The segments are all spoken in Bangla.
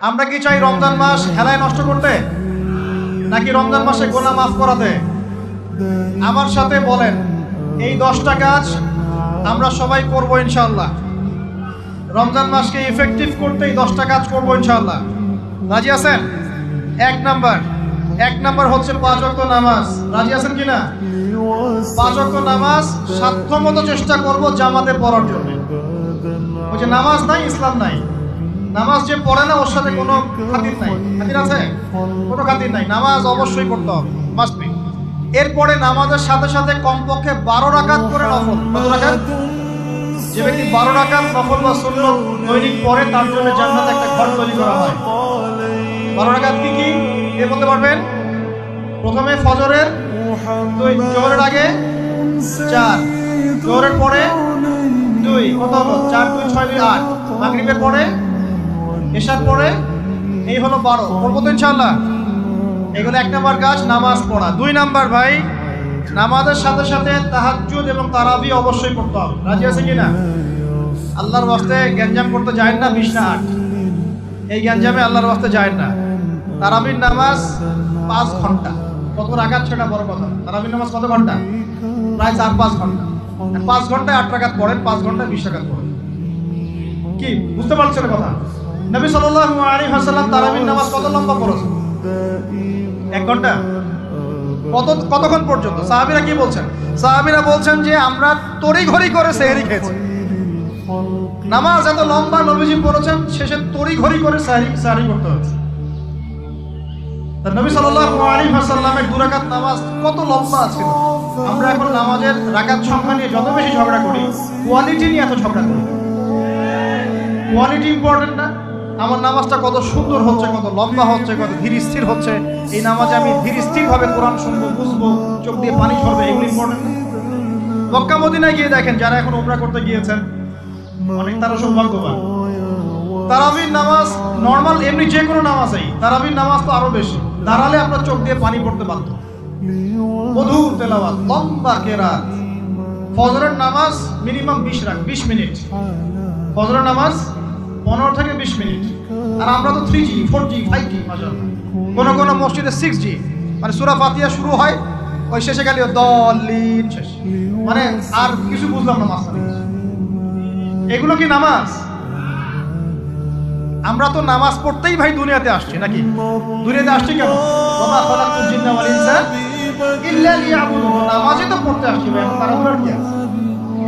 আমরা কি চাই রমজান মাস হেলায় নষ্ট করতে, নাকি রমজান মাসে গুনাহ মাফ করাতে? আমার সাথে বলেন, এই 10টা কাজ আমরা সবাই করব ইনশাআল্লাহ। রমজান মাসকে ইফেক্টিভ করতে এই 10টা কাজ করব ইনশাআল্লাহ। রাজি আছেন? এক নাম্বার হচ্ছে 5 ওয়াক্ত নামাজ। রাজি আছেন কিনা? 5 ওয়াক্ত নামাজ সাধ্যমতো চেষ্টা করব জামাতে পড়ার জন্য। ওই যে নামাজ নাই ইসলাম নাই, নামাজ যে পড়ে না ওর সাথে কোনো খাতির নাই। খাতির আছে? কোনো খাতির নাই। নামাজ অবশ্যই পড়তে হবে, মাস্ট বি। এরপরে নামাজের সাথে সাথে কমপক্ষে 12 রাকাত করে নফল। কত রাকাত? যে ব্যক্তি 12 রাকাত নফল বা সুন্নত দৈনিক পড়ে তার জন্য জান্নাতে একটা ঘর তৈরি করা হয়। 12 রাকাত কি কি কে বলতে পারবেন? প্রথমে ফজরের, জোহরের আগে 4, জোহরের পরে 2, কত হলো? 4 2 6 2 8, মাগরিবের পরে, এশার পরে, এই হলো 12। পড়বো তো ইনশাআল্লাহ। এগুলো 1 নাম্বার কাজ, নামাজ পড়া। 2 নাম্বার ভাই, নামাজের সাথে সাথে তাহাজ্জুদ এবং তারাবি অবশ্যই পড়তে হবে। রাজি আছে কিনা? আল্লাহর ওয়াস্তে গ্যাঞ্জাম করতে যায় না 20 না 8, এই গ্যাঞ্জামে আল্লাহর ওয়াস্তে যায় না। তারাবির নামাজ 5 ঘন্টা। কত রাকাত সেটা বড় কথা। তারাবির নামাজ কত ঘন্টা? প্রায় 4-5 ঘন্টা। 5 ঘন্টায় 8 রাকাত পড়েন, 5 ঘন্টায় 20 রাকাত পড়েন। কি বুঝতে পারছেন কথা? নবী সাল্লাল্লাহু আলাইহি ওয়াসাল্লাম তারাবির নামাজ কত লম্বা পড়েছেন? 1 ঘন্টা। কতক্ষণ পর্যন্ত? সাহাবীরা কি বলছেন? সাহাবীরা বলছেন যে আমরা তড়িঘড়ি করে সেহরি খেয়েছি। নামাজ এত লম্বা নবীজি পড়েছেন, শেষে তড়িঘড়ি করে সেহরি করতে হয়েছে। নবী সাল্লাল্লাহু আলাইহি ওয়াসাল্লামের 2 রাকাত নামাজ কত লম্বা ছিল। আমরা এখন নামাজের রাকাত সংখ্যা নিয়ে যত বেশি ঝগড়া করি, কোয়ালিটি নিয়ে এত ঝগড়া করি। কোয়ালিটি ইম্পর্টেন্ট না? আমার নামাজটা কত সুন্দর হচ্ছে, কত লম্বা হচ্ছে, কত ধীর স্থির হচ্ছে, এই নামাজে আমি ধীর স্থির ভাবে কোরআন শুনবো, বুঝবো, চোখ দিয়ে পানি ঝরবে, এগুলো ইম্পর্টেন্ট না? মক্কা মদিনায় গিয়ে দেখেন, যারা এখন উমরা করতে গিয়েছেন অনেক তারা সৌভাগ্যবান। তারাবির নামাজ নর্মাল এমনি যে কোনো নামাজেই, তারাবির নামাজ তো আরো বেশি। দাঁড়ালে আপনার চোখ দিয়ে পানি পড়তে বাধ্য। মধুর তেলাওয়াত, লম্বা কেরাত। ফজরের নামাজ মিনিমাম 20 মিনিট। ফজরের নামাজ 15 থেকে 20 মিনিট। আর আমরা তো 3G 4G 5G মাশাআল্লাহ। কোন মসজিদে 6G, মানে সূরা ফাতিহা শুরু হয়, ওই শেষে গেলে দলিন শেষ, মানে আর কিছু বুঝলাম না মাসা। এগুলো কি নামাজ? আমরা তো নামাজ পড়তেই ভাই দুনিয়াতে আসছি, নাকি? দুনিয়াতে আসছি কেন? ওমা খালাকুল জিন্না ওয়াল ইনসা ইল্লা লিয়াবুদুন। নামাজই তো পড়তে আসছি ভাই, এখন তাড়াহুড়া কি আছে?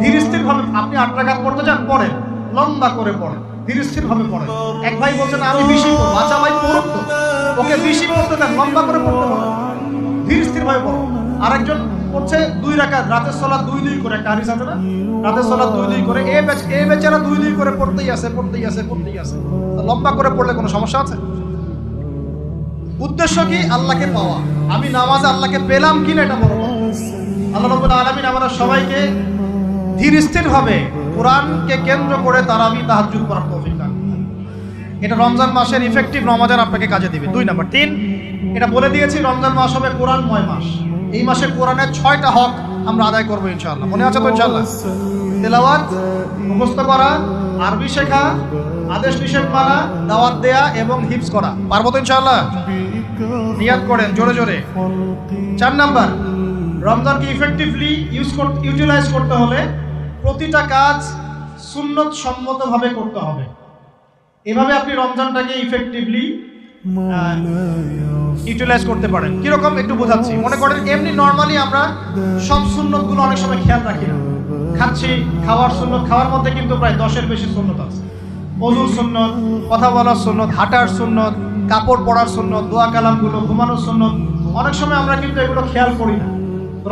ধীর স্থির ভাবে আপনি 8 রাকাত পড়তে চান, পড়েন, লম্বা করে পড়েন, ধীর স্থির ভাবে পড়েন। এক ভাই বলছেন আমি বেশি পড়বো। আচ্ছা ভাই পড়ুক তো, ওকে বেশি পড়তে দেন, লম্বা করে পড়তে হবে, ধীর স্থির ভাবে পড়ো। আরেকজন পড়ছে 2 রাকাত, রাতের সালাত 2-2 করে, একটা হাদিস আছে না? রাতের সালাত 2-2 করে, এই বেচারা 2-2 করে পড়তেই আছে। লম্বা করে পড়লে কোনো সমস্যা আছে? উদ্দেশ্য কি? আল্লাহকে পাওয়া। আমি নামাজে আল্লাহকে পেলাম কিনা এটা বড় কথা। আল্লাহ রাব্বুল আলামিন আমাদের সবাইকে ধীর স্থির ভাবে কোরআনকে কেন্দ্র করে তারাবি তাহাজ্জুদ করার তৌফিক দান। এটা রমজান মাসের ইফেক্টিভ রমজান আপনাকে কাজে দিবে। 2 নাম্বার। 3, এটা বলে দিয়েছি, রমজান মাস হবে কোরআনময় মাস। এই মাসে কোরআনের 6টা হক আমরা আদায় করবো ইনশাআল্লাহ। মনে আছে তো ইনশাআল্লাহ? তেলাওয়াত, মুখস্থ করা, আরবি শেখা, আদেশ নিষেধ মানা, দাওয়াত দেয়া এবং হিফজ করা। পারবো তো ইনশাআল্লাহ? নিয়াত করেন জোরে জোরে। 4 নাম্বার, রমজানকে ইফেক্টিভলি ইউটিলাইজ করতে হলে প্রতিটা কাজ সুন্নত সম্মতভাবে করতে হবে। এভাবে আপনি রমজানটাকে ইফেক্টিভলি ইউটিলাইজ করতে পারেন। কিরকম একটু বোঝাচ্ছি। মনে করেন এমনি নর্মালি আমরা সব সুন্নতগুলো অনেক সময় খেয়াল রাখি না। খাচ্ছি, খাওয়ার সুন্নত, খাওয়ার মধ্যে কিন্তু প্রায় 10-এর বেশি সুন্নত আছে। ওযুর সুন্নত, কথা বলার সুন্নত, হাঁটার সুন্নত, কাপড় পরার সুন্নত, দোয়া কালামগুলো, ঘুমানোর সুন্নত, অনেক সময় আমরা কিন্তু এগুলো খেয়াল করি না।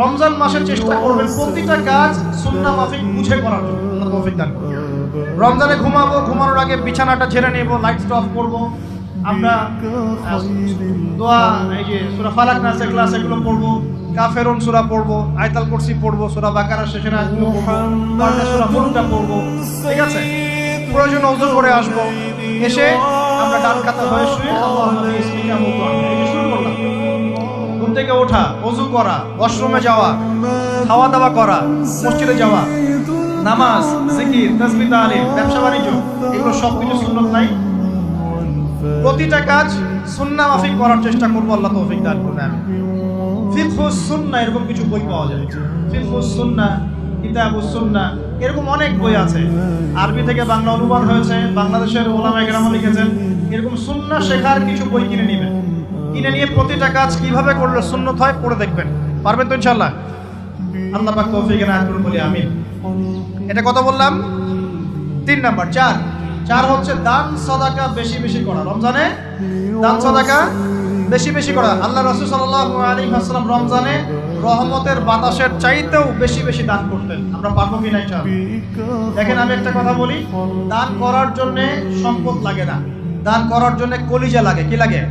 রমজান মাসে চেষ্টা করবেন প্রতিটা কাজ সুন্নাহ মাফিক বুঝে করার জন্য। আল্লাহ তৌফিক দান করুন। রমজানে ঘুমাবো, ঘুমানোর আগে বিছানাটা ঝেড়ে নেব, লাইট অফ করবো, আমরা দোয়া, এই যে সূরা ফালাক নাস ক্লাস এগুলো পড়বো, কাফেরুন সূরা পড়বো, আয়াতুল কুরসি পড়বো, সূরা বাকারা শেষের আয়াতগুলো পড়বো, সূরা মুলকটা পড়বো, ঠিক আছে? প্রয়োজন ওযু করে আসবো, এসে আমরা ডান কাতা হয়ে শুয়ে আল্লাহুম্মা বিসমিকা মুতাআন, এই যে শুরু করলাম। ঘুম থেকে ওঠা, ওযু করা, ওয়াশরুমে যাওয়া, খাওয়া দাওয়া করা, মসজিদে যাওয়া, নামাজ, জিকির, তাসবিহ, তাহলিল, ব্যবসা বাণিজ্য, এগুলো সবকিছু সুন্নাত নাই? প্রতিটা কাজ সুন্নাহ মাফিক করার চেষ্টা করব, আল্লাহ তৌফিক দান করুন। আমিন। ফিকহুস সুন্নাহ এরকম কিছু বই পাওয়া যায়, ফিকহুস সুন্নাহ, কিতাবুস সুন্নাহ, এরকম অনেক বই আছে। আরবি থেকে বাংলা অনুবাদ হয়েছে, বাংলাদেশের ওলামায়ে কেরাম লিখেছেন। এরকম সুন্নাহ শেখার কিছু বই কিনে নেবেন, কিনে নিয়ে প্রতিটা কাজ কিভাবে করলে সুন্নত হয় পড়ে দেখবেন। পারবেন তো ইনশাআল্লাহ? আল্লাহ পাক তৌফিক দান করুন বলি আমিন। এটা কত বললাম? 3 নাম্বার। 4 হচ্ছে দান সাদাকা বেশি বেশি করা। রমজানে দান সাদাকা বেশি বেশি করা। আল্লাহ রাসূল সাল্লাল্লাহু আলাইহি ওয়াসাল্লাম রমজানে রহমতের বাতাসের চাইতেও বেশি বেশি দান করতেন। আমরা পারবো কিনা ইনশাআল্লাহ? দেখেন, আমি একটা কথা বলি, দান করার জন্য সম্পদ লাগে না, দান করার জন্য কলিজা লাগে। কি লাগে?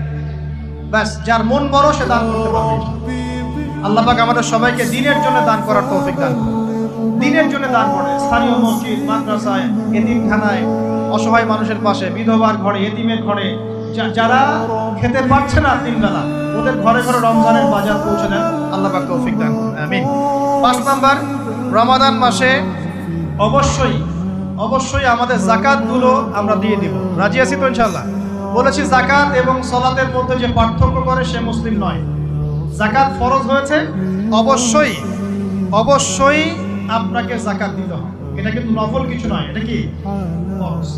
ব্যাস, যার মন বড় সে দান করতে পারবে। আল্লাহ পাক আমাদের সবাইকে দ্বীনের জন্য দান করার তৌফিক দান করুন। দ্বীনের জন্য দান করে স্থানীয় মসজিদ, মাদ্রাসায়, এতিমখানায়, অসহায় মানুষের পাশে, বিধবার ঘরে, এতিমের ঘরে, যারা খেতে পারছে না 3 বেলা, ওদের ঘরে ঘরে রমজানের বাজার পৌঁছে দেন। আল্লাহ পাক তৌফিক দান করুন। আমিন। 5 নাম্বার, রমাদান মাসে অবশ্যই আমাদের যাকাতগুলো আমরা দিয়ে দিব। রাজি আছি তো ইনশাআল্লাহ? বলেছি যাকাত এবং সালাতের মধ্যে যে পার্থক্য করে সে মুসলিম নয়। যাকাত ফরজ হয়েছে, অবশ্যই আপনাকে যাকাত দিতে হবে। এটা কিন্তু নফল কিছু নয়, এটা কি ফরজ।